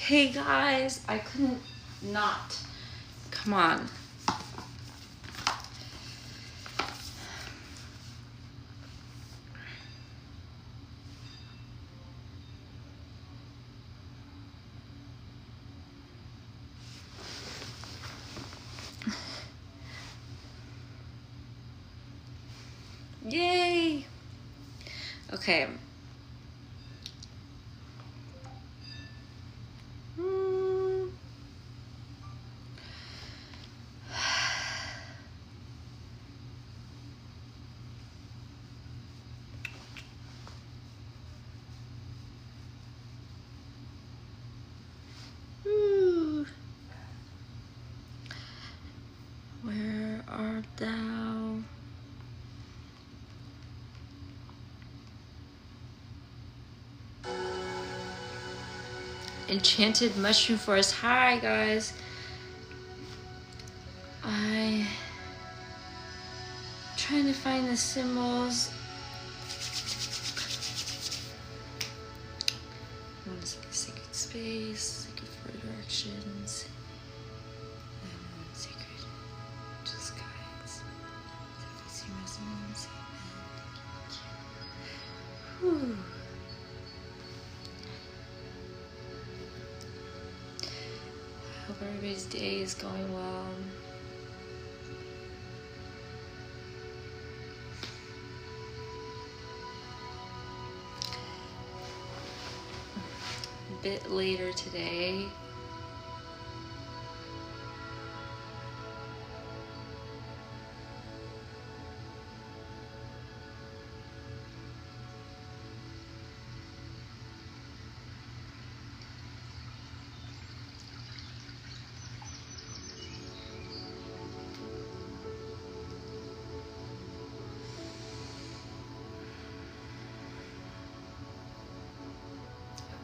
Hey guys, I couldn't not. Come on. Yay! Okay. Where art thou? Enchanted Mushroom Forest. Hi guys. I'm trying to find the symbols. I want to see the sacred space, sacred four directions, sacred just guides. Facing resonance. Whew. Hope everybody's day is going well. A bit later today.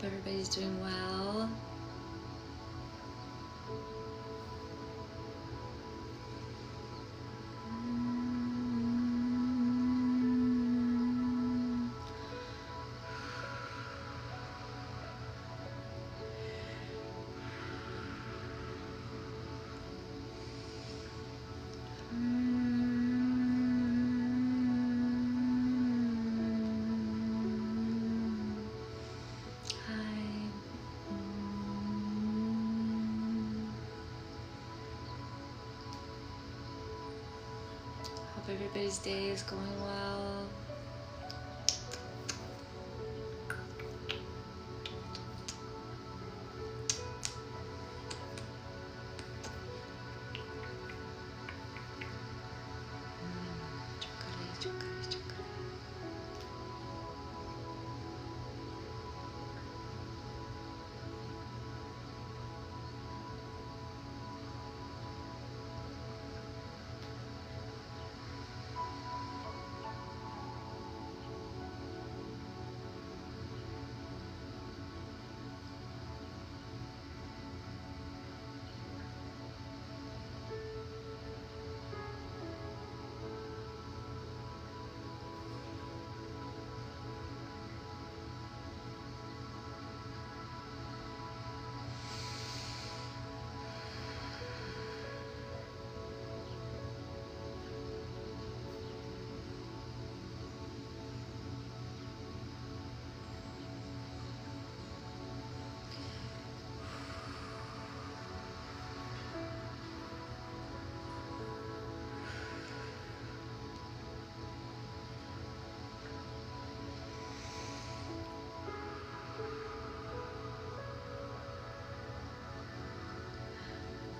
Hope everybody's doing well. Hope everybody's day is going well.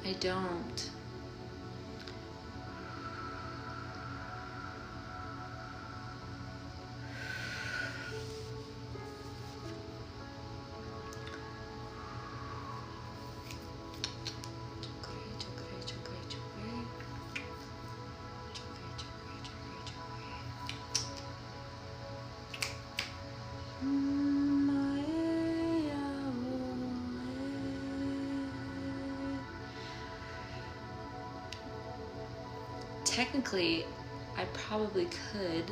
I don't. Technically, I probably could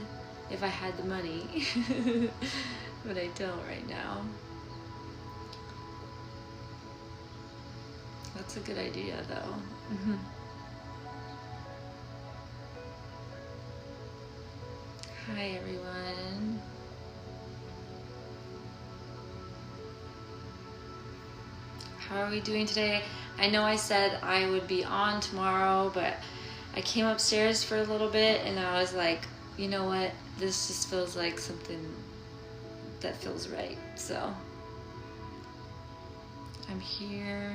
if I had the money, but I don't right now. That's a good idea, though. Hi, everyone. How are we doing today? I know I said I would be on tomorrow, but I came upstairs for a little bit and I was like, you know what? This just feels like something that feels right. So I'm here.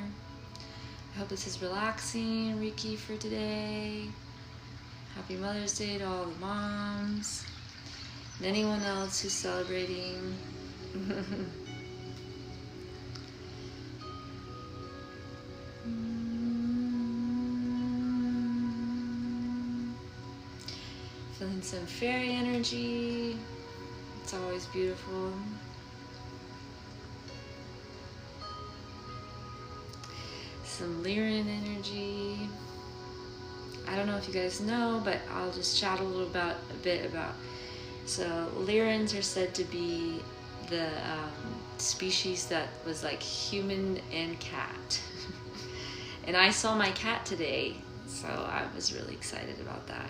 I hope this is relaxing. Reiki for today. Happy Mother's Day to all the moms and anyone else who's celebrating. Feeling some fairy energy. It's always beautiful. Some Lyran energy. I don't know if you guys know, but I'll just chat a little bit about. So Lyrans are said to be the species that was like human and cat. And I saw my cat today, so I was really excited about that.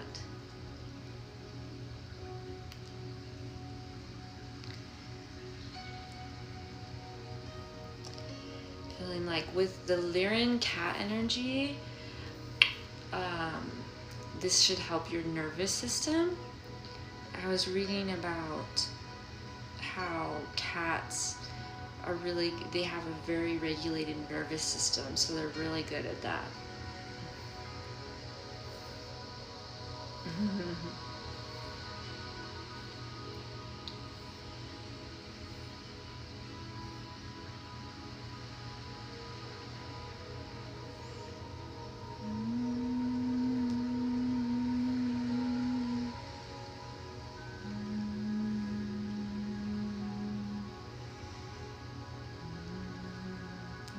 Feeling like with the Lyran cat energy, this should help your nervous system. I was reading about how cats are they have a very regulated nervous system, so they're really good at that.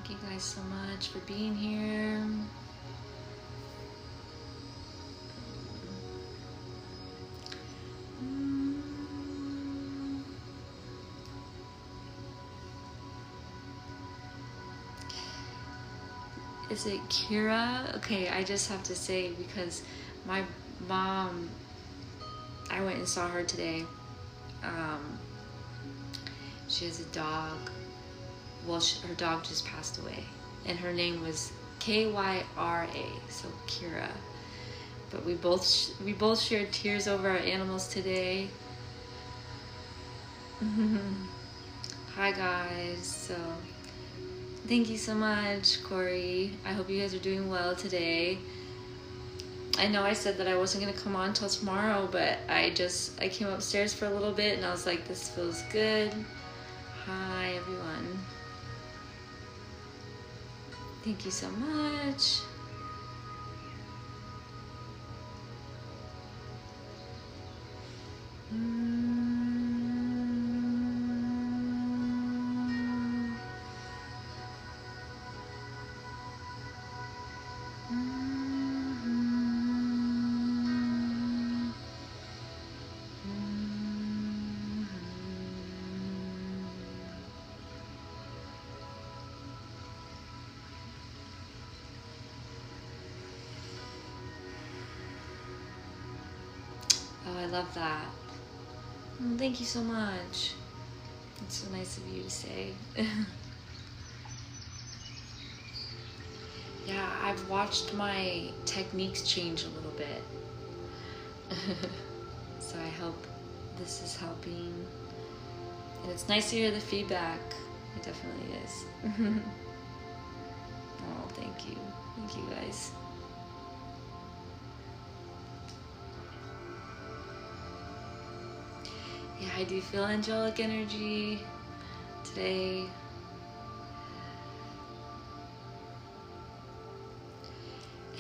Thank you guys so much for being here. Is it Kira? Okay, I just have to say, because my mom, I went and saw her today. She has a dog. Well, her dog just passed away, and her name was Kyra, so Kira. But we both shared tears over our animals today. Hi guys. So thank you so much, Corey. I hope you guys are doing well today. I know I said that I wasn't gonna come on till tomorrow, but I came upstairs for a little bit and I was like, this feels good. Hi everyone. Thank you so much. Oh, I love that. Thank you so much. It's so nice of you to say. Yeah, I've watched my techniques change a little bit. So I hope this is helping. And it's nice to hear the feedback. It definitely is. Oh, thank you. Thank you guys. Yeah, I do feel angelic energy today.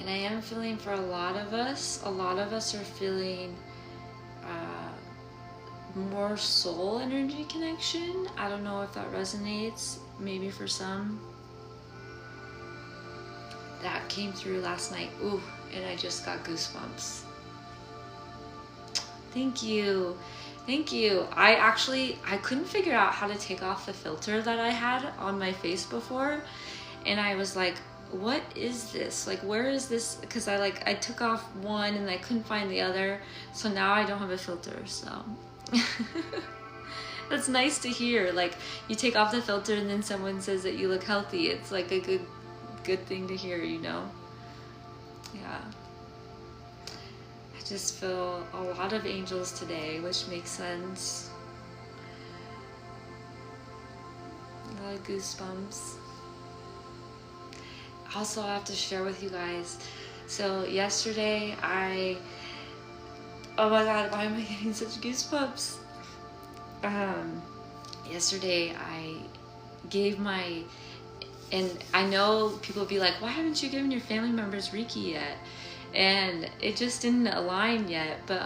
And I am feeling for a lot of us are feeling more soul energy connection. I don't know if that resonates, maybe for some. That came through last night. Ooh, and I just got goosebumps. Thank you. Thank you. I couldn't figure out how to take off the filter that I had on my face before. And I was like, what is this? Like, where is this? Because I took off one and I couldn't find the other. So now I don't have a filter, so. That's nice to hear. Like, you take off the filter and then someone says that you look healthy. It's like a good thing to hear, you know? Yeah. I just feel a lot of angels today, which makes sense. A lot of goosebumps. Also, I have to share with you guys. So yesterday oh my God, why am I getting such goosebumps? Yesterday I gave and I know people will be like, why haven't you given your family members REIKI yet? And it just didn't align yet, but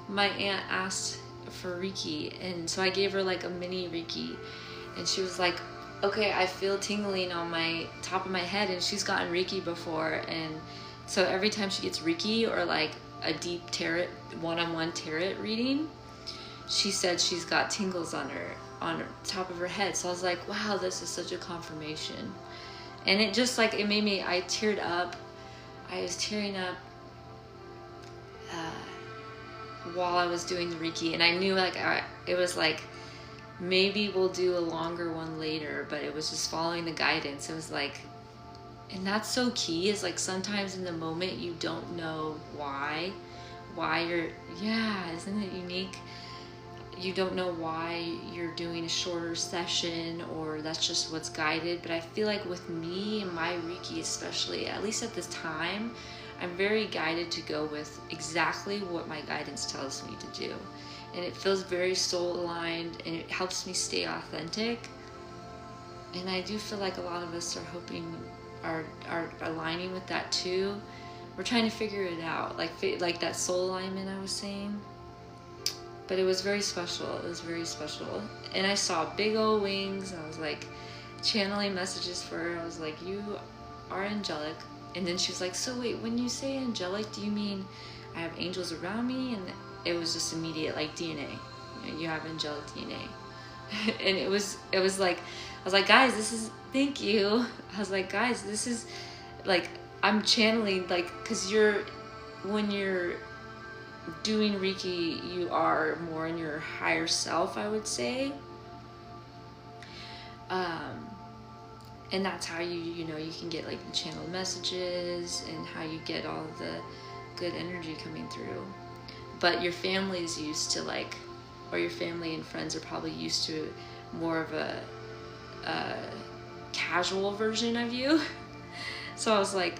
my aunt asked for REIKI, and so I gave her like a mini REIKI, and she was like, okay, I feel tingling on my top of my head, and she's gotten REIKI before, and so every time she gets REIKI or like a deep tarot, one-on-one tarot reading, she said she's got tingles on the top of her head. So I was like, wow, this is such a confirmation. And it just like, it made me, I teared up. I was tearing up while I was doing the REIKI, and I knew like, it was like, maybe we'll do a longer one later, but it was just following the guidance. It was like, and that's so key, is like sometimes in the moment you don't know why you're, yeah, isn't it unique? You don't know why you're doing a shorter session, or that's just what's guided. But I feel like with me and my REIKI especially, at least at this time, I'm very guided to go with exactly what my guidance tells me to do. And it feels very soul aligned, and it helps me stay authentic. And I do feel like a lot of us are aligning with that too. We're trying to figure it out, like that soul alignment I was saying. But it was very special. It was very special. And I saw big old wings. I was like channeling messages for her. I was like, you are angelic. And then she was like, so wait, when you say angelic, do you mean I have angels around me? And it was just immediate, like DNA. You have angelic DNA. And it was like, I was like, guys, this is, thank you. I was like, guys, this is like, I'm channeling, like, because when you're doing REIKI, you are more in your higher self, I would say. And that's how you can get like the channeled messages, and how you get all of the good energy coming through. But your family is used to like, or your family and friends are probably used to more of a casual version of you. So I was like,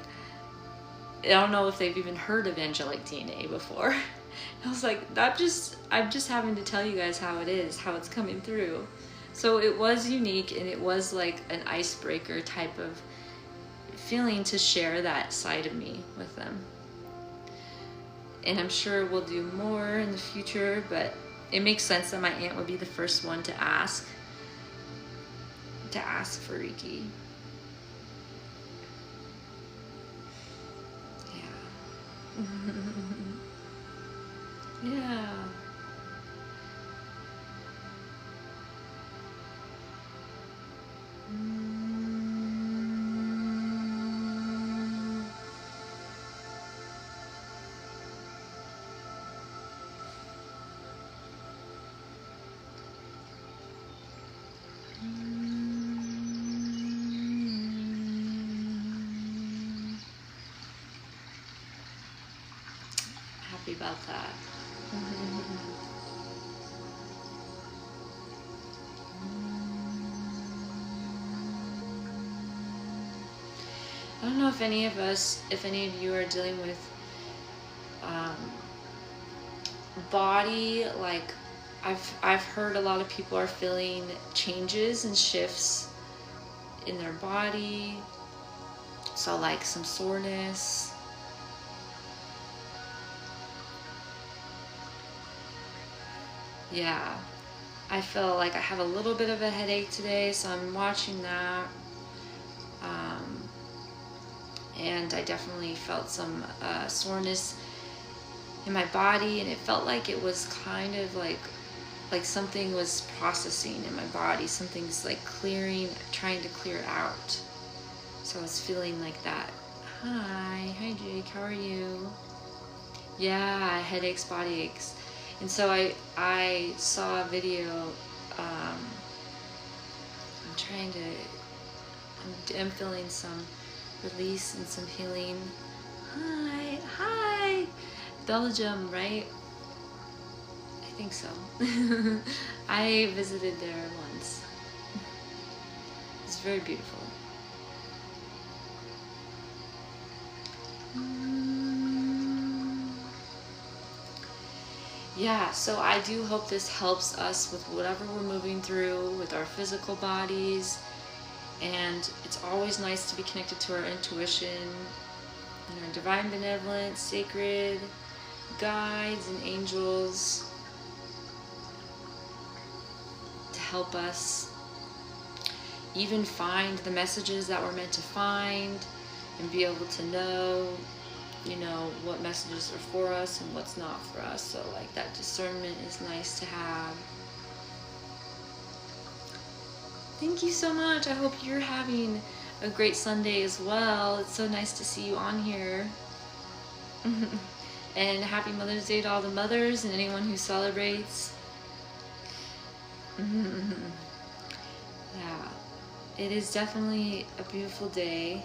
I don't know if they've even heard of angelic DNA before. I was like, I'm just having to tell you guys how it is, how it's coming through. So it was unique, and it was like an icebreaker type of feeling to share that side of me with them. And I'm sure we'll do more in the future, but it makes sense that my aunt would be the first one to ask for REIKI. Yeah. Yeah. Happy about that. I don't know if any of you are dealing with body, like I've heard a lot of people are feeling changes and shifts in their body. So like some soreness. Yeah, I feel like I have a little bit of a headache today, so I'm watching that. And I definitely felt some soreness in my body, and it felt like it was kind of like something was processing in my body. Something's like clearing, trying to clear out. So I was feeling like that. Hi Jake, how are you? Yeah, headaches, body aches. And so I saw a video. I'm trying to, I'm feeling some release and some healing. Hi, Belgium, right? I think so. I visited there once. It's very beautiful. Yeah, so I do hope this helps us with whatever we're moving through with our physical bodies. And it's always nice to be connected to our intuition and our divine benevolence, sacred guides and angels to help us even find the messages that we're meant to find and be able to know, you know, what messages are for us and what's not for us. So like that discernment is nice to have. Thank you so much. I hope you're having a great Sunday as well. It's so nice to see you on here. And happy Mother's Day to all the mothers and anyone who celebrates. Yeah, it is definitely a beautiful day.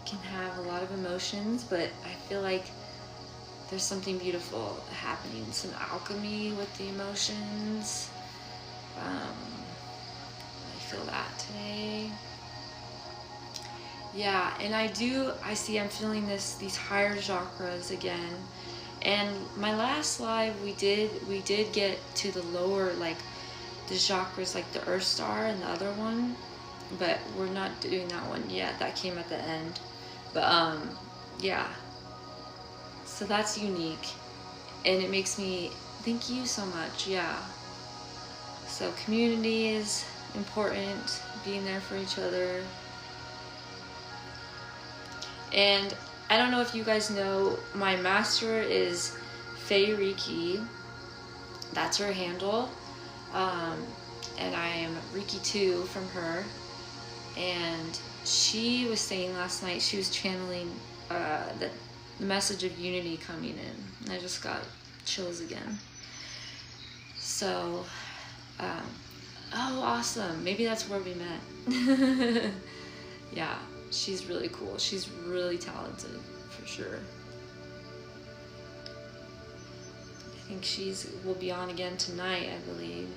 It can have a lot of emotions, but I feel like there's something beautiful happening, some alchemy with the emotions. I feel that today. Yeah, and I'm feeling these higher chakras again. And my last live we did get to the lower, like the chakras, like the Earth Star and the other one, but we're not doing that one yet. That came at the end. But yeah. So that's unique. And it makes me, thank you so much. Yeah. So community is important, being there for each other. And I don't know if you guys know, my master is REIKI. That's her handle. And I am REIKI 2 from her. And she was saying last night, she was channeling the message of unity coming in. I just got chills again. So, oh, awesome. Maybe that's where we met. Yeah, she's really cool. She's really talented, for sure. I think will be on again tonight, I believe.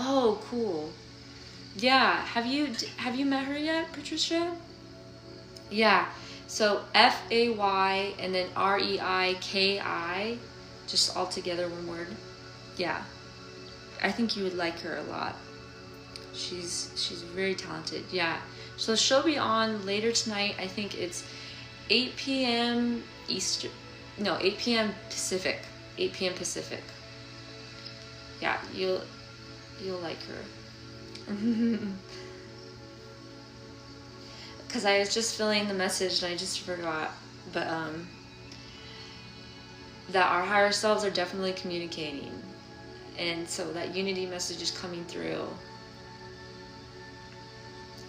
Oh, cool. Yeah, have you met her yet, Patricia? Yeah. So Fay and then REIKI, just all together, one word. Yeah. I think you would like her a lot. She's very talented. Yeah. So she'll be on later tonight. I think it's 8 p.m. Eastern. No, 8 p.m. Pacific. 8 p.m. Pacific. Yeah, you'll like her. Because I was just feeling the message and I just forgot. But that our higher selves are definitely communicating. And so that unity message is coming through.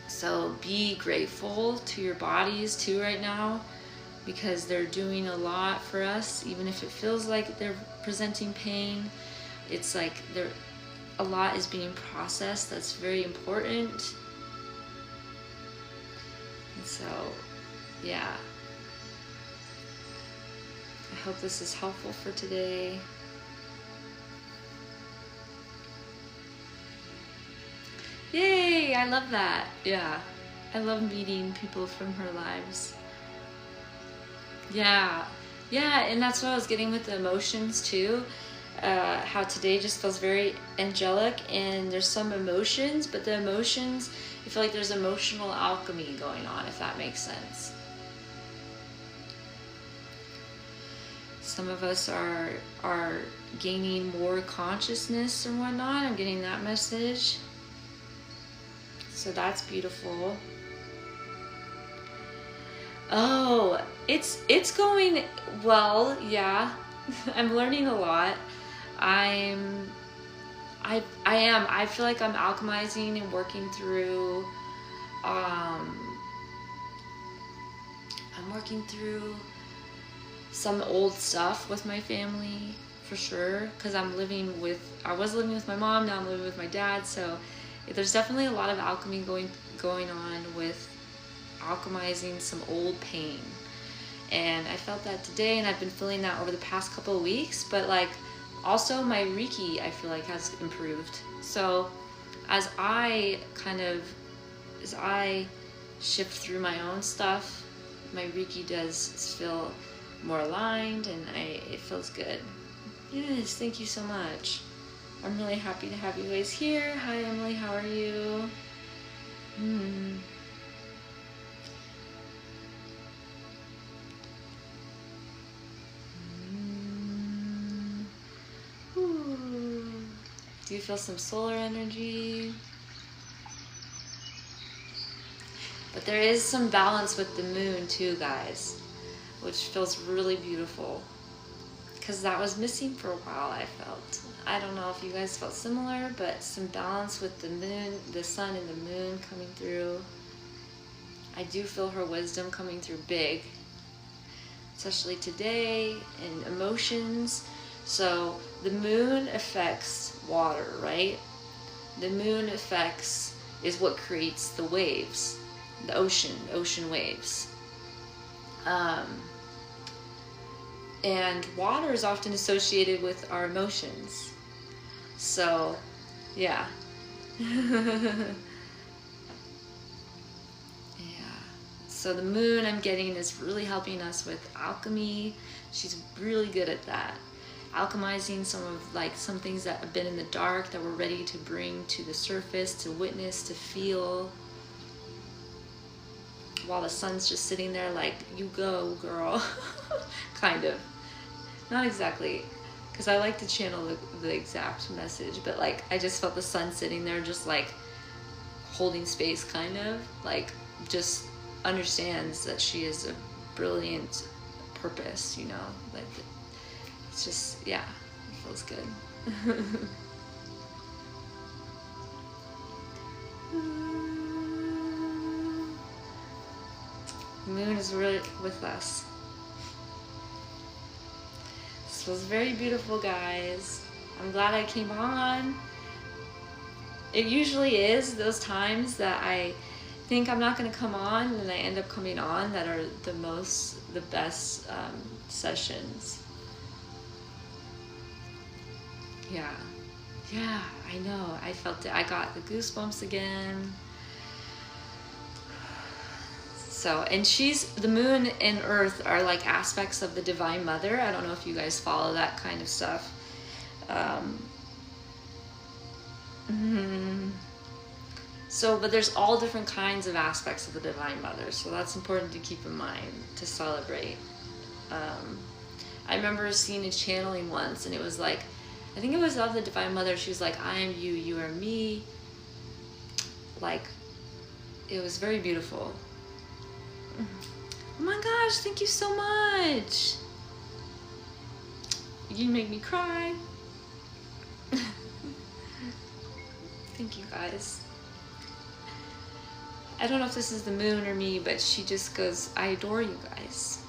So be grateful to your bodies too right now, because they're doing a lot for us. Even if it feels like they're presenting pain, it's like a lot is being processed. That's very important. And so, yeah. I hope this is helpful for today. Yay! I love that. Yeah. I love meeting people from her lives. Yeah. Yeah, and that's what I was getting with the emotions too. How today just feels very angelic, and there's some emotions, but the emotions, I feel like there's emotional alchemy going on, if that makes sense. Some of us are gaining more consciousness and whatnot. I'm getting that message. So that's beautiful. Oh, it's going well, yeah. I'm learning a lot. I am. I feel like I'm alchemizing and working through I'm working through some old stuff with my family, for sure, because I was living with my mom, now I'm living with my dad, so there's definitely a lot of alchemy going on with alchemizing some old pain. And I felt that today, and I've been feeling that over the past couple of weeks, but like also my REIKI I feel like has improved. So as I shift through my own stuff, my REIKI does feel more aligned, and it feels good. Yes, thank you so much. I'm really happy to have you guys here. Hi Emily, how are you? Do you feel some solar energy? But there is some balance with the moon too, guys, which feels really beautiful, because that was missing for a while, I felt. I don't know if you guys felt similar, but some balance with the moon, the sun and the moon coming through. I do feel her wisdom coming through big, especially today, and emotions. So the moon affects water, right? The moon is what creates the waves, the ocean waves. And water is often associated with our emotions. So, yeah. Yeah. So the moon, I'm getting, is really helping us with alchemy. She's really good at that. Alchemizing some things that have been in the dark that we're ready to bring to the surface, to witness, to feel. While the sun's just sitting there like, you go, girl. Kind of. Not exactly, because I like to channel the exact message, but like I just felt the sun sitting there just like holding space, kind of like just understands that she is a brilliant purpose, you know, like it's just, yeah, it feels good. The moon is really with us. This was very beautiful, guys. I'm glad I came on. It usually is those times that I think I'm not going to come on, and I end up coming on, that are the best sessions. Yeah, I know. I felt it. I got the goosebumps again. So, and the moon and earth are like aspects of the Divine Mother. I don't know if you guys follow that kind of stuff. So, but there's all different kinds of aspects of the Divine Mother. So that's important to keep in mind, to celebrate. I remember seeing a channeling once, and it was like, I think it was of the Divine Mother. She was like, I am you, you are me. Like, it was very beautiful. Oh my gosh, thank you so much. You make me cry. Thank you, guys. I don't know if this is the moon or me, but she just goes, I adore you guys.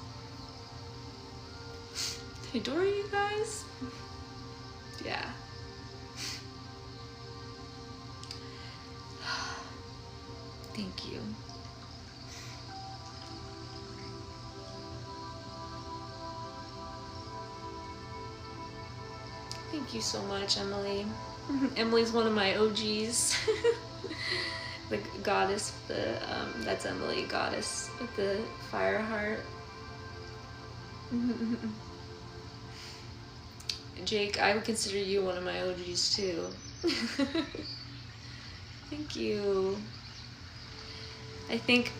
I adore you guys. Yeah. Thank you. Thank you so much, Emily. Emily's one of my OGs. The goddess, that's Emily, goddess with the fire heart. Jake, I would consider you one of my OGs too. Thank you. I think,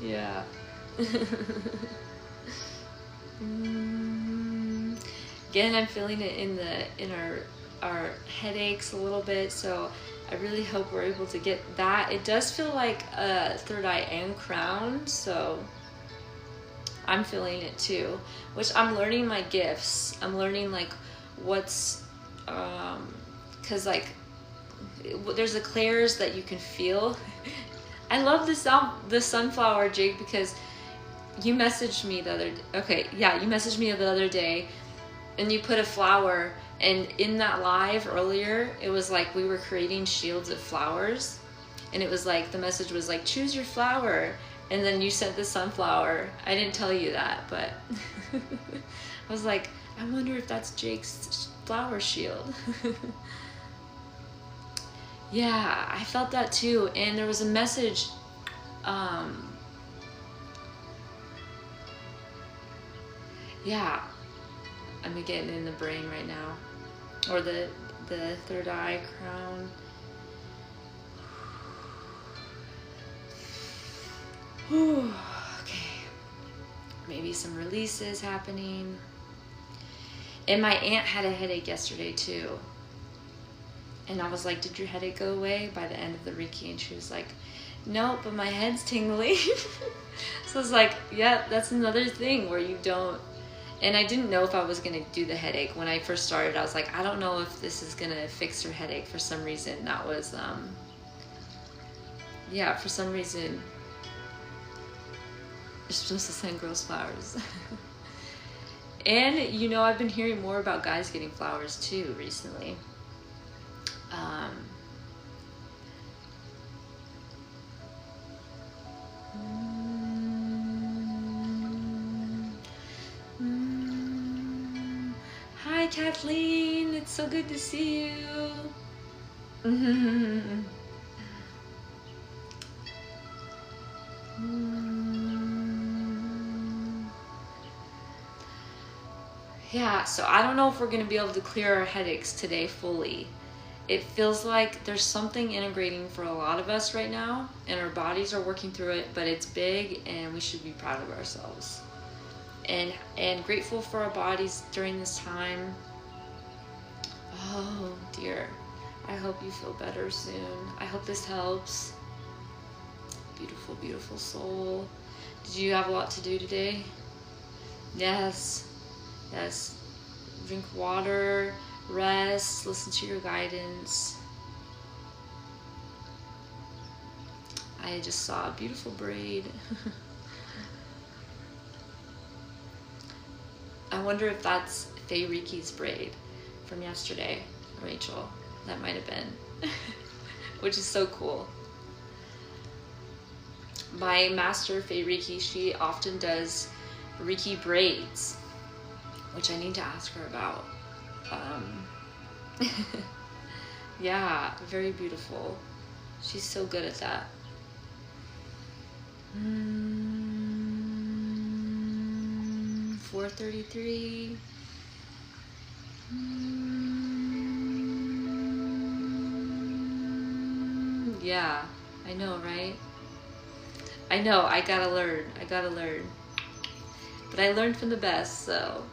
yeah. Again, I'm feeling it in our headaches a little bit, so I really hope we're able to get that. It does feel like a third eye and crown, so I'm feeling it too, which I'm learning my gifts. I'm learning like what's, cause like there's eclairs that you can feel. I love the sunflower, Jake, because you messaged me the other, you messaged me the other day, and you put a flower, and in that live earlier, it was like we were creating shields of flowers, and it was like, the message was like, choose your flower, and then you sent the sunflower. I didn't tell you that, but I was like, I wonder if that's Jake's flower shield. Yeah, I felt that too, and there was a message, yeah, I'm getting in the brain right now, or the third eye crown. Whew. Okay, maybe some releases happening. And my aunt had a headache yesterday too, and I was like, did your headache go away by the end of the Reiki? And she was like, no, but my head's tingling. So I was like, yeah, that's another thing where you don't. And I didn't know if I was going to do the headache. When I first started, I was like, I don't know if this is going to fix her headache. For some reason, that was, yeah, for some reason, you're supposed to send girls flowers. And, you know, I've been hearing more about guys getting flowers too recently. Hi, Kathleen. It's so good to see you. Yeah, so I don't know if we're going to be able to clear our headaches today fully. It feels like there's something integrating for a lot of us right now, and our bodies are working through it, but it's big, and we should be proud of ourselves. And grateful for our bodies during this time. Oh dear, I hope you feel better soon. I hope this helps. Beautiful, beautiful soul. Did you have a lot to do today? Yes. Yes. Drink water, rest, listen to your guidance. I just saw a beautiful braid. I wonder if that's Faye Reiki's braid from yesterday, Rachel. That might have been. Which is so cool. My master, Faye Reiki, she often does Reiki braids, which I need to ask her about. Yeah, very beautiful. She's so good at that. 4:33. Yeah, I know, right? I know, I gotta learn. But I learned from the best, so.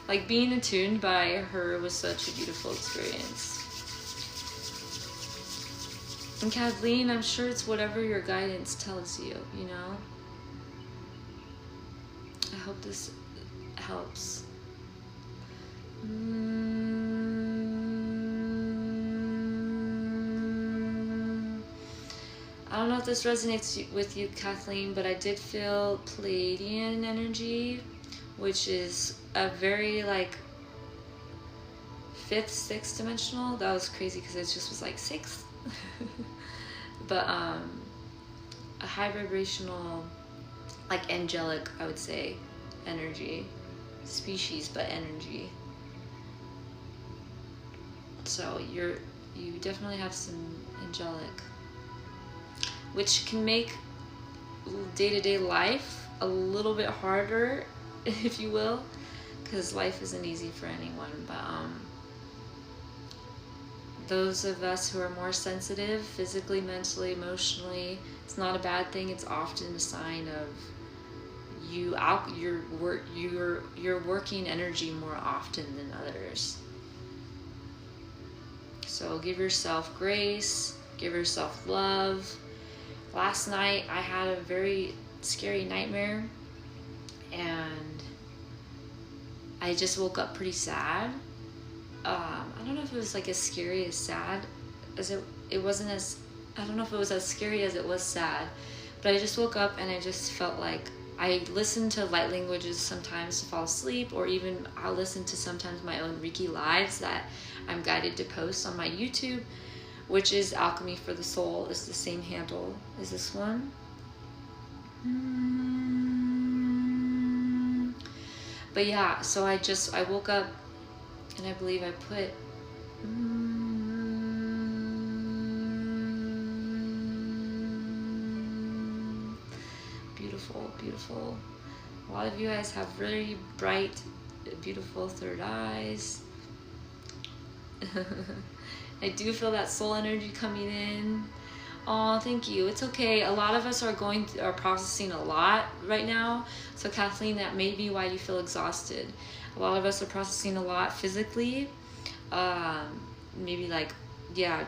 Like, being attuned by her was such a beautiful experience. And Kathleen, I'm sure it's whatever your guidance tells you, you know? I hope this helps. I don't know if this resonates with you, Kathleen, but I did feel Pleiadian energy, which is a very like 5th, 6th dimensional. That was crazy because it just was like 6th. But a high vibrational, like angelic, I would say, energy. Species, but energy. So you definitely have some angelic, which can make day-to-day life a little bit harder, if you will, because life isn't easy for anyone. But those of us who are more sensitive, physically, mentally, emotionally, it's not a bad thing. It's often a sign of you're working energy more often than others. So give yourself grace, give yourself love. Last night I had a very scary nightmare, and I just woke up pretty sad. I don't know if it was like as scary as sad as it wasn't as, I don't know if it was as scary as it was sad, but I just woke up and I just felt like I listen to light languages sometimes to fall asleep, or even I'll listen to sometimes my own Reiki lives that I'm guided to post on my YouTube, which is Alchemy for the Soul. Is the same handle as this one. But yeah, so I woke up and I believe I put beautiful. A lot of you guys have really bright, beautiful third eyes. I do feel that soul energy coming in. Oh, thank you. It's okay. A lot of us are processing a lot right now. So Kathleen, that may be why you feel exhausted. A lot of us are processing a lot physically. Maybe like, yeah,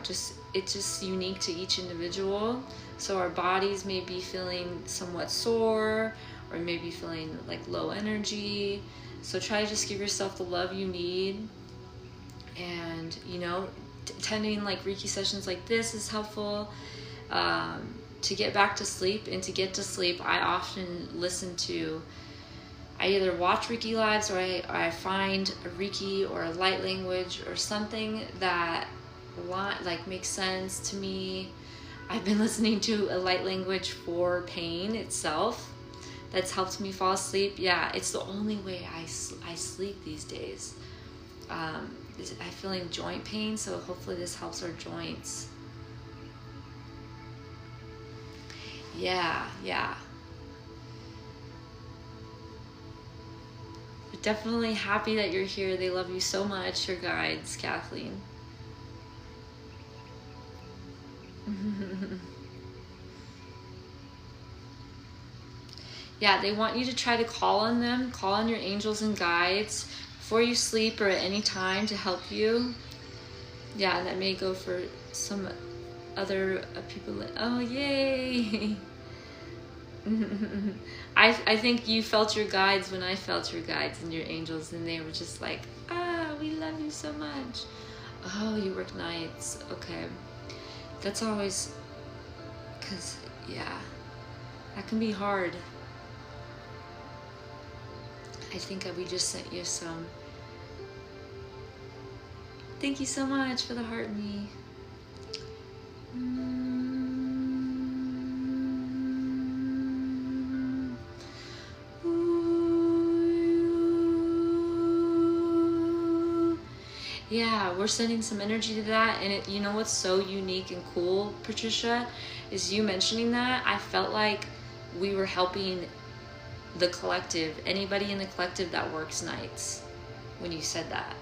it's just unique to each individual. So our bodies may be feeling somewhat sore, or maybe feeling like low energy. So try to just give yourself the love you need. And, you know, attending like Reiki sessions like this is helpful. To get back to sleep, and to get to sleep, I often I either watch Reiki lives, or I find a Reiki or a light language or something that like makes sense to me. I've been listening to a light language for pain itself that's helped me fall asleep. Yeah, it's the only way I sleep these days. I'm feeling joint pain, so hopefully this helps our joints. Yeah. We're definitely happy that you're here. They love you so much, your guides, Kathleen. Yeah, they want you to try to call on them, call on your angels and guides before you sleep or at any time to help you. Yeah, and that may go for some other people. Oh, yay! I think you felt your guides when I felt your guides and your angels, and they were just like, we love you so much. Oh, you work nights. Okay. That's always, because, yeah, that can be hard. I think we just sent you some. Thank you so much for the heart me. Yeah, we're sending some energy to that. And you know what's so unique and cool, Patricia, is you mentioning that. I felt like we were helping the collective, anybody in the collective that works nights, when you said that.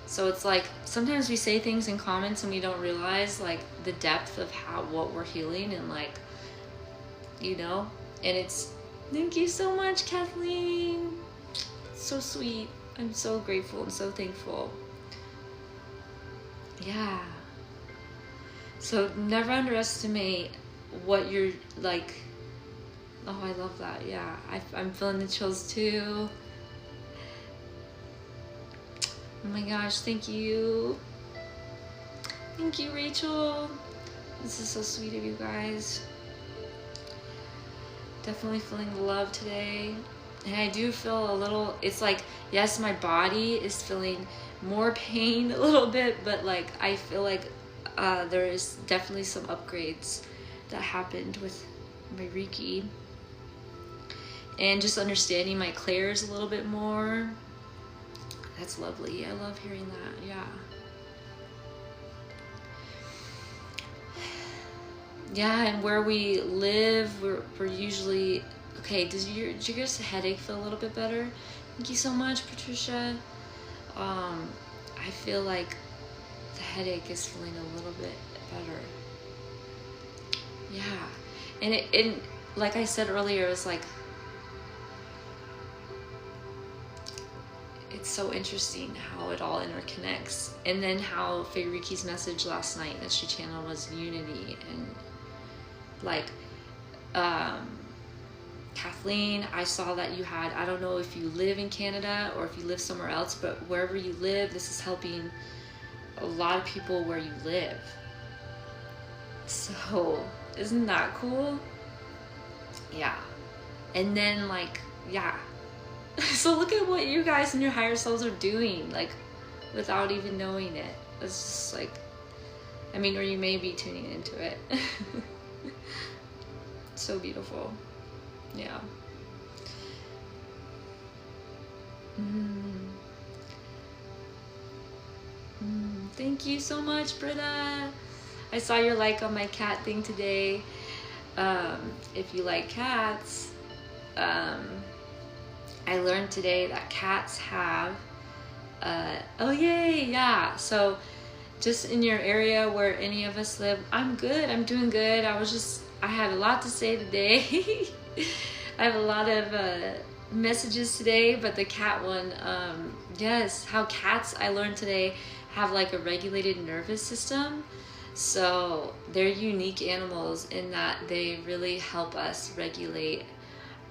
So it's like sometimes we say things in comments and we don't realize like the depth of what we're healing, and like, you know, and it's, thank you so much, Kathleen. So sweet. I'm so grateful and so thankful. Yeah. So never underestimate what you're like. Oh, I love that. Yeah, I'm feeling the chills too. Oh my gosh, thank you. Thank you, Rachel. This is so sweet of you guys. Definitely feeling the love today. And I do feel a little, it's like, yes, my body is feeling more pain a little bit, but like I feel like there is definitely some upgrades that happened with my Reiki. And just understanding my clairs a little bit more. That's lovely. I love hearing that. Yeah. Yeah, and where we live, we're usually... Okay, did your headache feel a little bit better? Thank you so much, Patricia. I feel like the headache is feeling a little bit better. Yeah. And like I said earlier, it was like it's so interesting how it all interconnects. And then how Faye Riki's message last night that she channeled was unity. And like Kathleen, I saw that you had, I don't know if you live in Canada or if you live somewhere else, but wherever you live, this is helping a lot of people where you live. So isn't that cool? Yeah. And then like, yeah. So look at what you guys and your higher selves are doing, like without even knowing it. It's just like, I mean, or you may be tuning into it. So beautiful. Yeah. Thank you so much, Britta. I saw your like on my cat thing today. If you like cats, I learned today that cats have, oh yay, yeah. So just in your area where any of us live, I'm good, I'm doing good. I had a lot to say today. I have a lot of messages today, but the cat one, yes, how cats, I learned today, have like a regulated nervous system. So they're unique animals in that they really help us regulate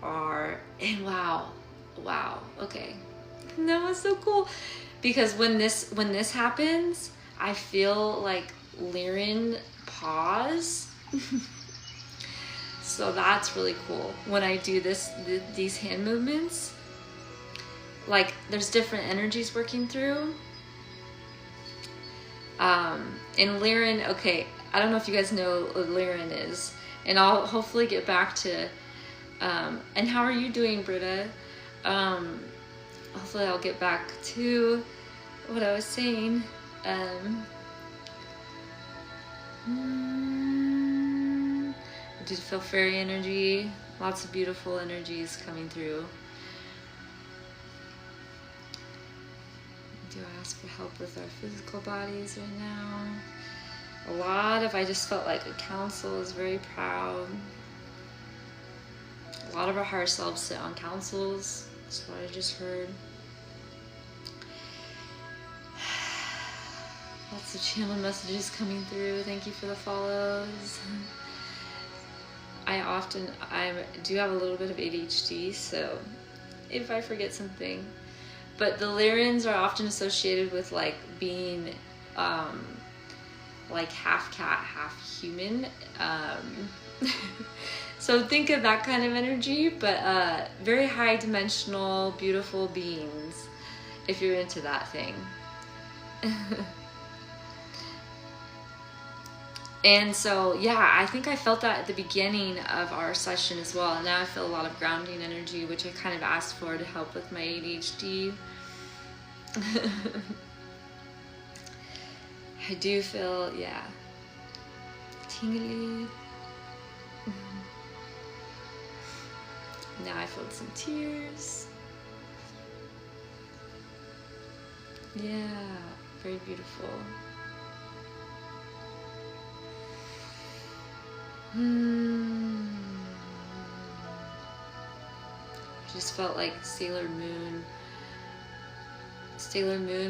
our, and wow, okay. That was so cool. Because when this happens, I feel like Lyran pause. So that's really cool. When I do these hand movements, like there's different energies working through. And Lyran, okay, I don't know if you guys know what Lyran is, and I'll hopefully get back to, and how are you doing, Britta? Hopefully I'll get back to what I was saying. Did you feel fairy energy? Lots of beautiful energies coming through. Do I ask for help with our physical bodies right now? A lot of, I just felt like a council is very proud. A lot of our higher selves sit on councils. That's what I just heard. Lots of channel messages coming through. Thank you for the follows. I do have a little bit of ADHD, so if I forget something. But the Lyrans are often associated with like being like half cat, half human. So think of that kind of energy, but very high dimensional, beautiful beings, if you're into that thing. And so, yeah, I think I felt that at the beginning of our session as well. And now I feel a lot of grounding energy, which I kind of asked for to help with my ADHD. I do feel, yeah, tingly. Now I feel some tears. Yeah, very beautiful. Just felt like Sailor Moon,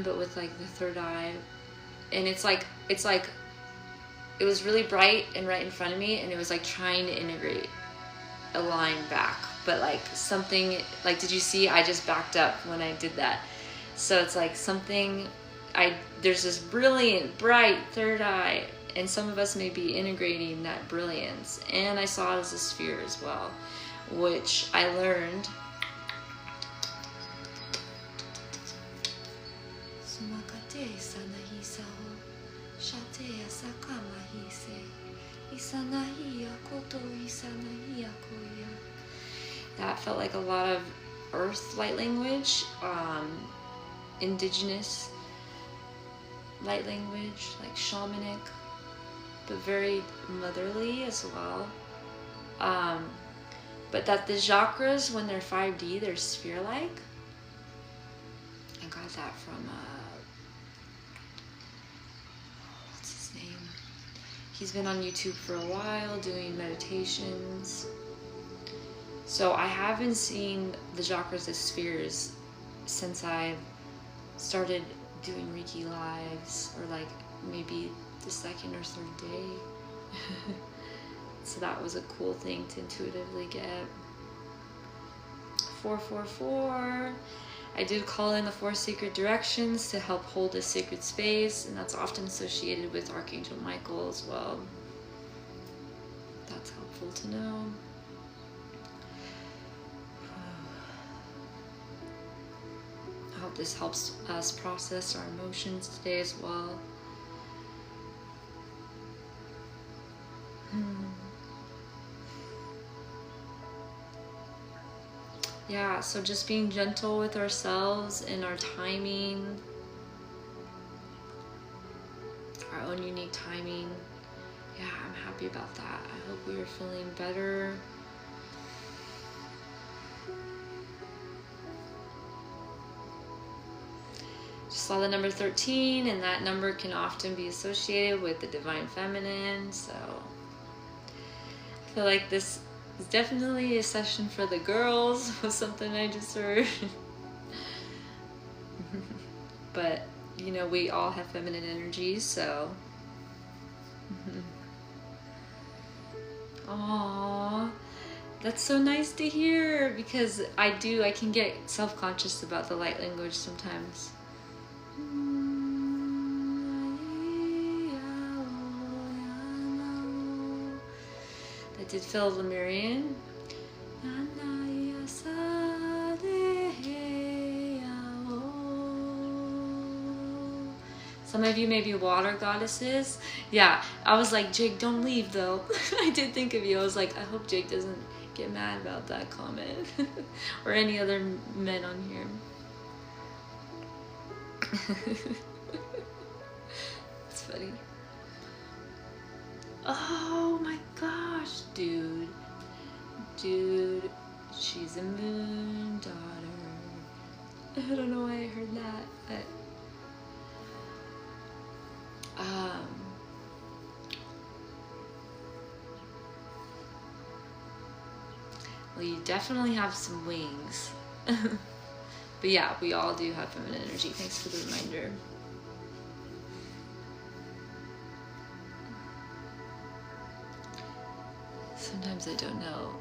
but with like the third eye. And it's like it was really bright and right in front of me, and it was like trying to integrate a line back, but like something, like, did you see I just backed up when I did that? So it's like something, there's this brilliant bright third eye, and some of us may be integrating that brilliance. And I saw it as a sphere as well, which I learned. That felt like a lot of earth light language, indigenous light language, like shamanic, but very motherly as well. But that the chakras, when they're 5D, they're sphere-like. I got that from, what's his name? He's been on YouTube for a while doing meditations. So I haven't seen the chakras as spheres since I've started doing Reiki lives, or like maybe the second or third day. So that was a cool thing to intuitively get. 444. I did call in the 4 sacred directions to help hold a sacred space, and that's often associated with Archangel Michael as well. That's helpful to know. I hope this helps us process our emotions today as well. Yeah, so just being gentle with ourselves and our timing, our own unique timing. Yeah, I'm happy about that. I hope we are feeling better. Just saw the number 13, and that number can often be associated with the divine feminine, so I feel like this is definitely a session for the girls, was something I just heard. But, you know, we all have feminine energies, so. Aww, that's so nice to hear, because I can get self-conscious about the light language sometimes. I did feel Lemurian. Some of you may be water goddesses. Yeah, I was like, Jake, don't leave though. I did think of you. I was like, I hope Jake doesn't get mad about that comment. Or any other men on here. It's funny. Oh my gosh, dude. Dude, she's a moon daughter. I don't know why I heard that, but well, you definitely have some wings. But yeah, we all do have feminine energy. Thanks for the reminder. Sometimes I don't know.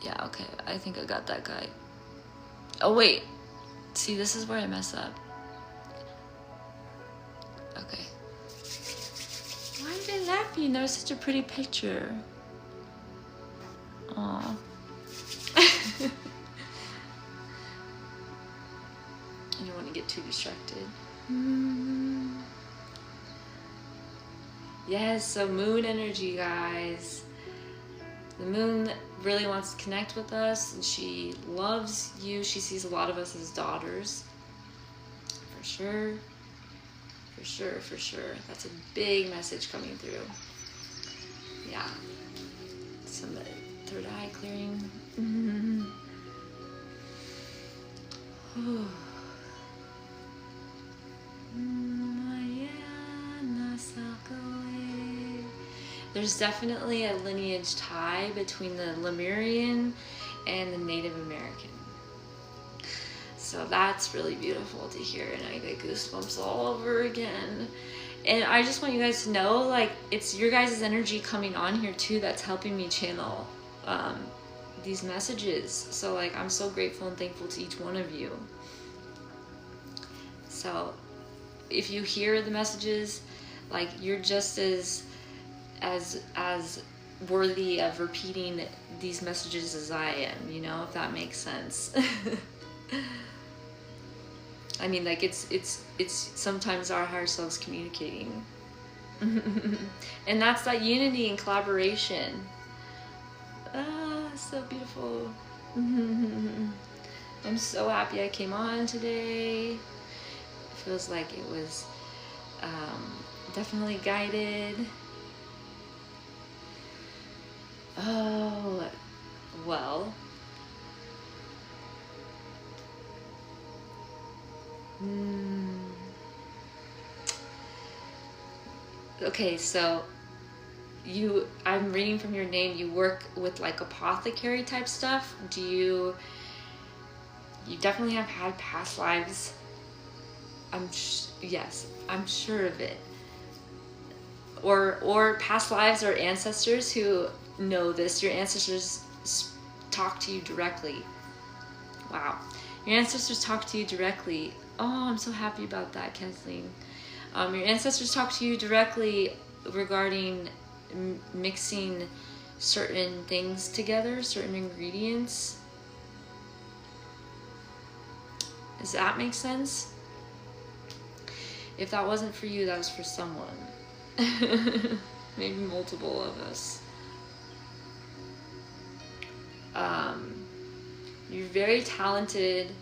Yeah, okay, I think I got that guy. Oh wait, see, this is where I mess up. Okay. Why are they laughing? That was such a pretty picture. Aww. I don't want to get too distracted. Yes, so moon energy, guys. The moon really wants to connect with us, and she loves you. She sees a lot of us as daughters. For sure. For sure, for sure. That's a big message coming through. Yeah. Some third eye clearing. There's definitely a lineage tie between the Lemurian and the Native American. So that's really beautiful to hear, and I get goosebumps all over again. And I just want you guys to know, like, it's your guys' energy coming on here too that's helping me channel these messages. So like, I'm so grateful and thankful to each one of you. So if you hear the messages, like, you're just as worthy of repeating these messages as I am, you know, if that makes sense. I mean, like, it's sometimes our higher selves communicating. And that's that unity and collaboration. Ah, so beautiful. I'm so happy I came on today. It feels like it was definitely guided. Oh, well. Okay, so I'm reading from your name, you work with like apothecary type stuff. You definitely have had past lives. Yes, I'm sure of it. Or past lives or ancestors who know this. Your ancestors talk to you directly. Wow. Your ancestors talk to you directly. Oh, I'm so happy about that, Kathleen. Your ancestors talk to you directly regarding mixing certain things together, certain ingredients. Does that make sense? If that wasn't for you, that was for someone. Maybe multiple of us. You're very talented,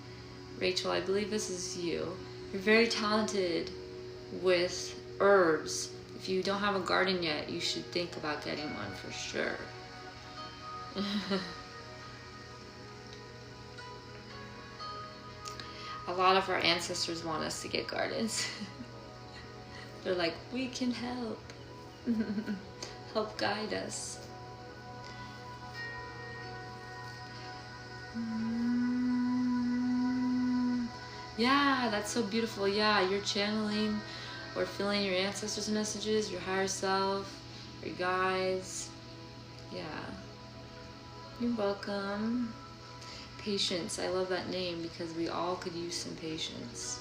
Rachel. I believe this is you. You're very talented with herbs. If you don't have a garden yet, you should think about getting one for sure. A lot of our ancestors want us to get gardens. They're like, we can help. Help guide us. Yeah, that's so beautiful. Yeah, you're channeling or feeling your ancestors' messages, your higher self, your guides. Yeah. You're welcome. Patience. I love that name because we all could use some patience.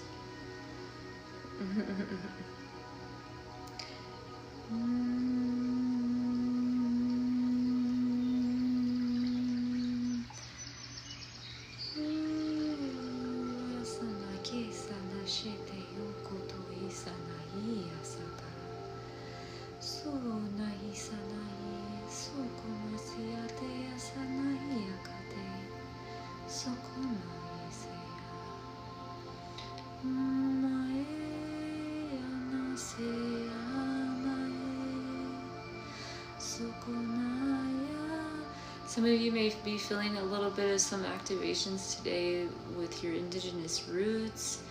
Some of you may be feeling a little bit of some activations today with your indigenous roots,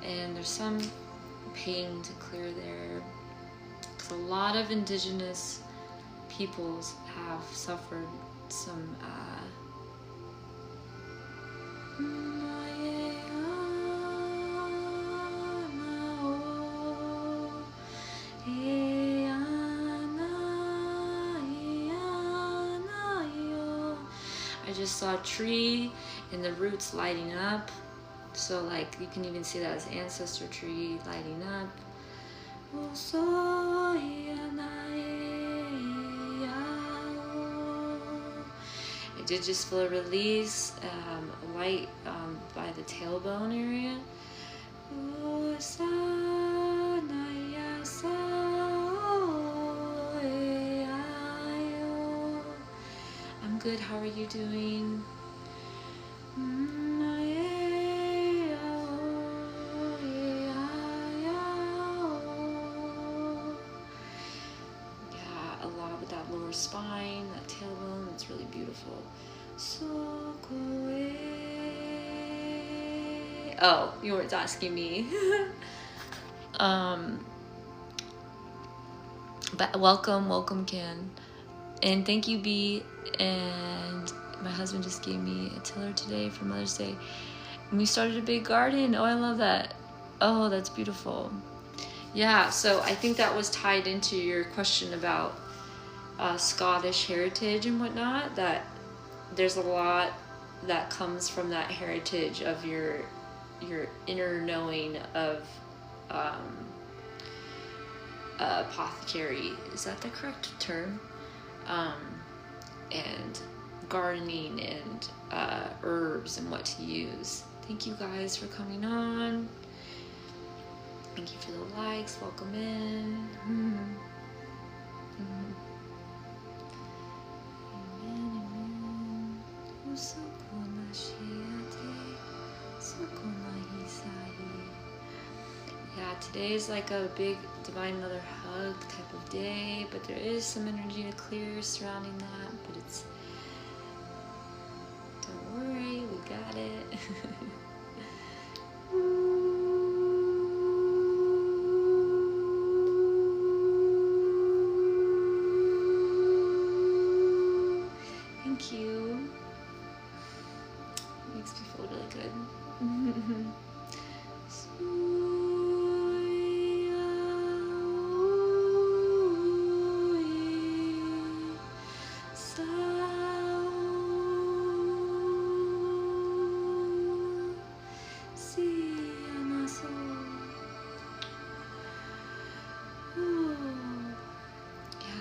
and there's some pain to clear there. Because a lot of indigenous peoples have suffered some I just saw a tree and the roots lighting up. So like you can even see that as ancestor tree lighting up. I did just feel a release, light by the tailbone area. I'm good, how are you doing? Yeah, a lot with that lower spine, that tailbone, it's really beautiful. Oh, you weren't asking me. But welcome Ken, and thank you B. And my husband just gave me a tiller today for Mother's Day, and we started a big garden. Oh, I love that. Oh, that's beautiful. Yeah, so I think that was tied into your question about Scottish heritage and whatnot, that there's a lot that comes from that heritage of your inner knowing of apothecary. Is that the correct term? And gardening and herbs and what to use. Thank you guys for coming on. Thank you for the likes. Welcome in. Amen, amen. Yeah, today is like a big Divine Mother hug type of day, but there is some energy to clear surrounding that, but it's, don't worry, we got it.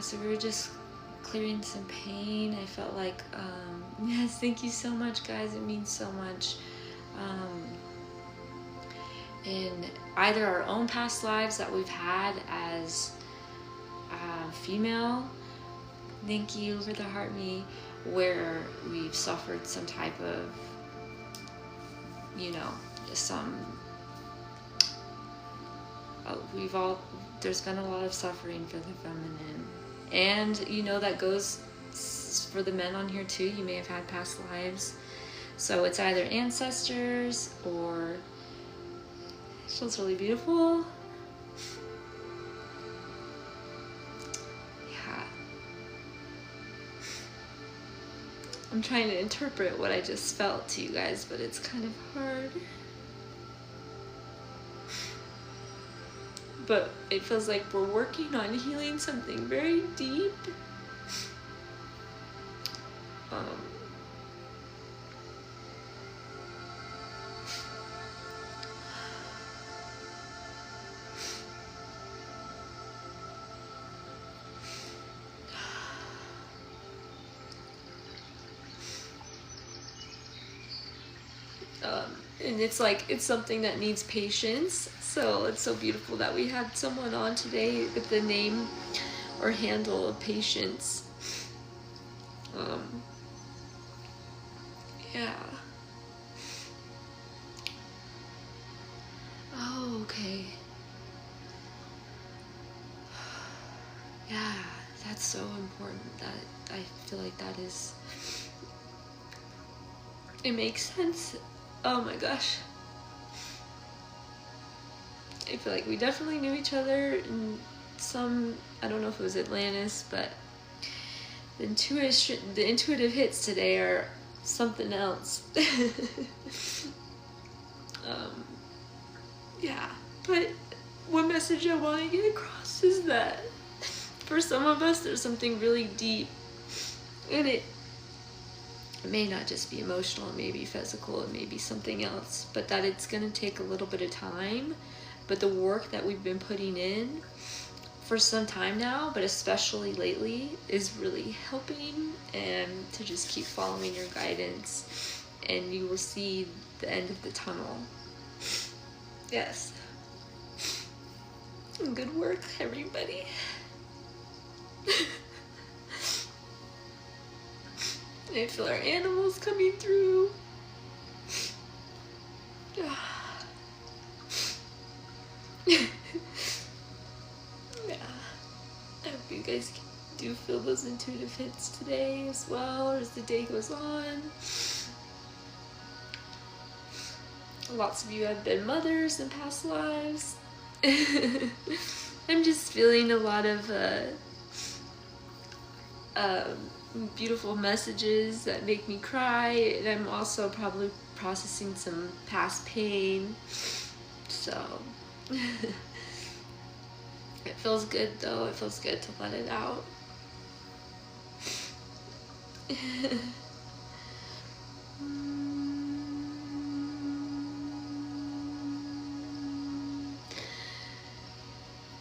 So we were just clearing some pain. I felt like, yes, thank you so much, guys. It means so much. In either our own past lives that we've had as female, thank you for the heart me, where we've suffered some type of, you know, there's been a lot of suffering for the feminine. And you know, that goes for the men on here too. You may have had past lives. So it's either ancestors or, it feels really beautiful. Yeah. I'm trying to interpret what I just felt to you guys, but it's kind of hard. But it feels like we're working on healing something very deep. And it's like, it's something that needs patience. So it's so beautiful that we had someone on today with the name or handle of patience. Yeah. Oh, okay. Yeah, that's so important. That I feel like that is, it makes sense. Oh my gosh. I feel like we definitely knew each other in some, I don't know if it was Atlantis, but the intuitive hits today are something else. Yeah, but one message I want to get across is that for some of us, there's something really deep, and it may not just be emotional, it may be physical, it may be something else, but that it's going to take a little bit of time. But the work that we've been putting in for some time now, but especially lately, is really helping, and to just keep following your guidance, and you will see the end of the tunnel. Yes. Good work, everybody. I feel our animals coming through. Yeah. I hope you guys do feel those intuitive hits today as well as the day goes on. Lots of you have been mothers in past lives. I'm just feeling a lot of beautiful messages that make me cry, and I'm also probably processing some past pain, so it feels good though. It feels good to let it out.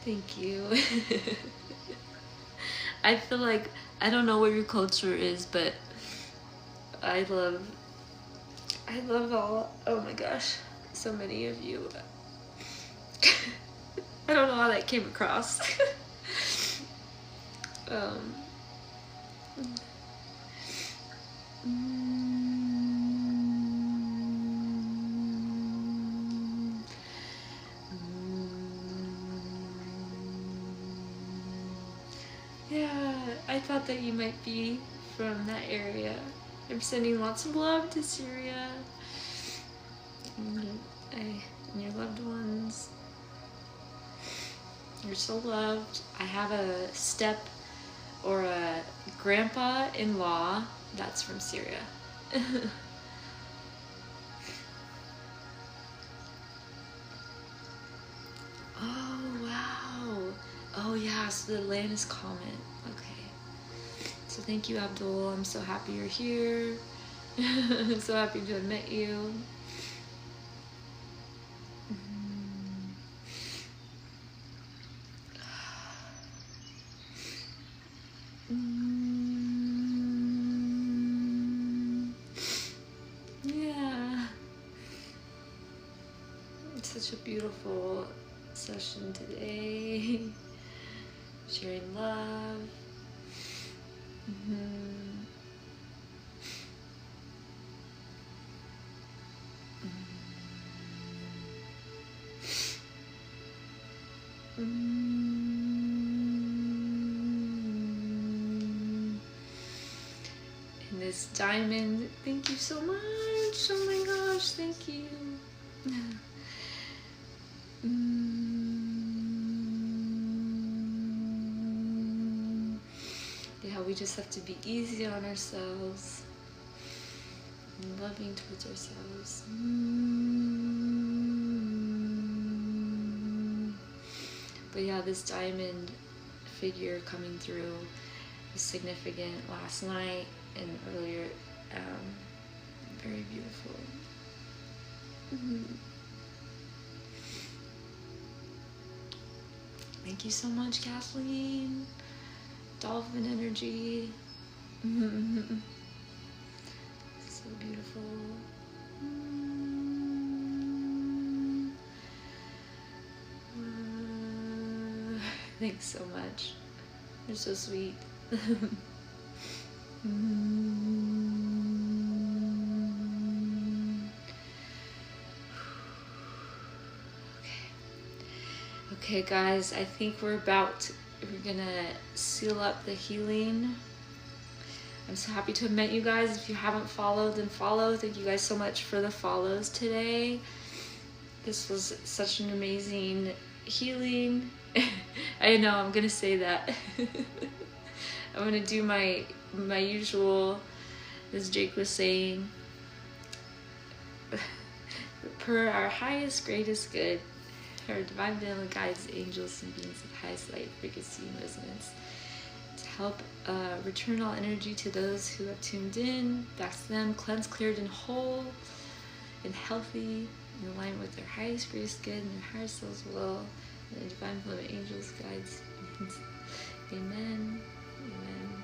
Thank you. I feel like, I don't know what your culture is, but I love all, oh my gosh, so many of you. I don't know how that came across. Yeah, I thought that you might be from that area. I'm sending lots of love to Syria and your loved ones. You're so loved. I have a step or a grandpa-in-law that's from Syria. Oh, wow. Oh, yeah, so the Atlantis comment. Okay. So thank you, Abdul. I'm so happy you're here. I'm so happy to have met you. Yeah. It's such a beautiful session today. Sharing love. And this diamond, thank you so much. Oh my gosh, thank you. Yeah, we just have to be easy on ourselves and loving towards ourselves. But yeah, this diamond figure coming through was significant last night and earlier. Very beautiful. Thank you so much, Kathleen. Dolphin energy. So beautiful. Thanks so much. You're so sweet. Okay guys, I think we're gonna seal up the healing. I'm so happy to have met you guys. If you haven't followed, then follow. Thank you guys so much for the follows today. This was such an amazing healing. I know, I'm gonna say that. I'm gonna do my usual, as Jake was saying, per our highest, greatest good, our divine benevolent guides, angels, and beings of highest light, frequency, and resonance, to help return all energy to those who have tuned in, back to them, cleansed, cleared, and whole, and healthy, in alignment with their highest, greatest good, and their higher selves will, and the divine benevolent angels, guides, amen, amen.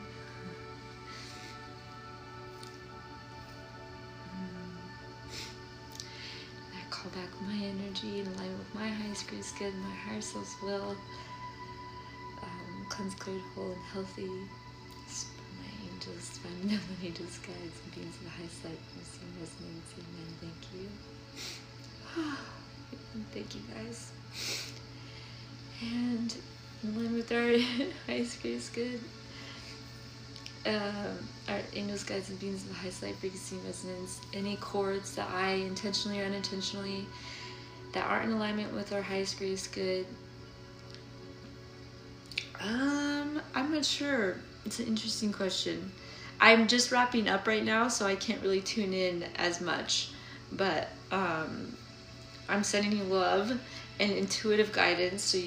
Call back my energy in alignment with my highest, greatest good, my higher self's will. Cleansed, cleared, whole, and healthy. For my angels, divine benevolent angels, guides, and beings of the highest light, mercy, and resonance. Amen. Thank you. Thank you, guys. And in line with our highest, greatest good, our angels, guides, and beings of the highest light, frequency, and resonance, any cords that I intentionally or unintentionally that aren't in alignment with our highest, greatest good, I'm not sure. It's an interesting question. I'm just wrapping up right now, so I can't really tune in as much, but I'm sending you love and intuitive guidance, so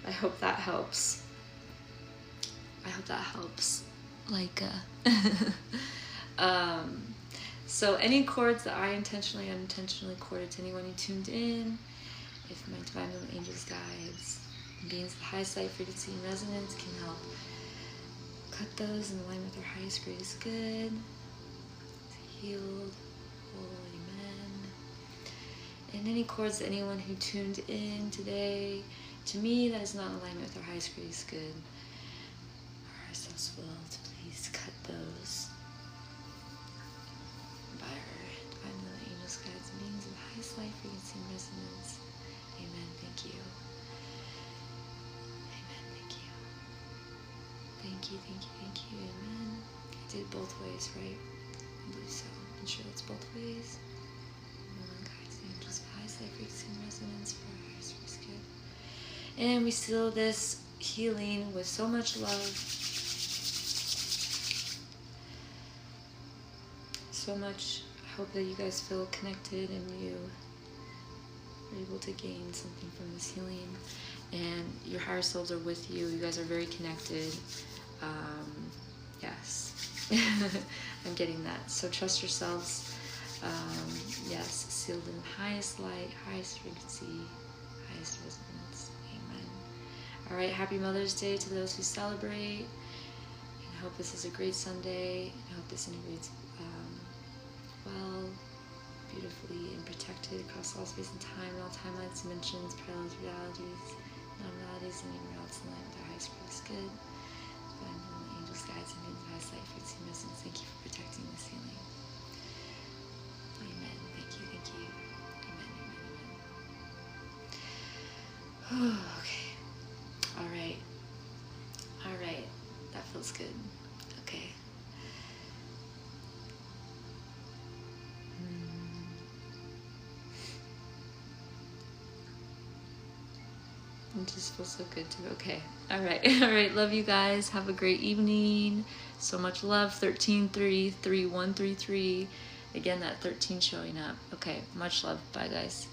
I hope that helps. Like so any cords that I intentionally or unintentionally corded to anyone who tuned in, if my divine benevolent angels, guides, beings of the highest light, frequency, and resonance can help cut those in line with our highest, greatest good, healed, whole, amen. And any cords to anyone who tuned in today, to me, that is not in alignment with our highest, greatest good, our higher self's will, to please cut those by our divine benevolent angels, guides, and beings of the highest light, frequency, and resonance. Amen. Thank you. Thank you, amen. I did both ways, right? I believe so. I'm sure that's both ways. Guides and angels, highest light, frequency, and resonance for our highest, greatest good. And we seal this healing with so much love. So much. I hope that you guys feel connected and you are able to gain something from this healing. And your higher selves are with you. You guys are very connected. Yes. I'm getting that. So trust yourselves. Yes, sealed in highest light, highest frequency, highest resonance. Amen. All right, happy Mother's Day to those who celebrate. hope this is a great Sunday. I hope this integrates well, beautifully, and protected across all space and time, and all timelines, dimensions, parallels, realities, non-realities, and anywhere else in line with our highest purpose good. Divine will, angels, guides, and beings, highest light, frequency, message. Thank you for protecting this healing. Amen. Thank you. Thank you. Amen. Amen. Amen. Okay. All right. All right. That feels good. Okay. It just feels so good to be okay. All right. All right. Love you guys. Have a great evening. So much love. 13-3-3133. Again, that 13 showing up. Okay. Much love. Bye, guys.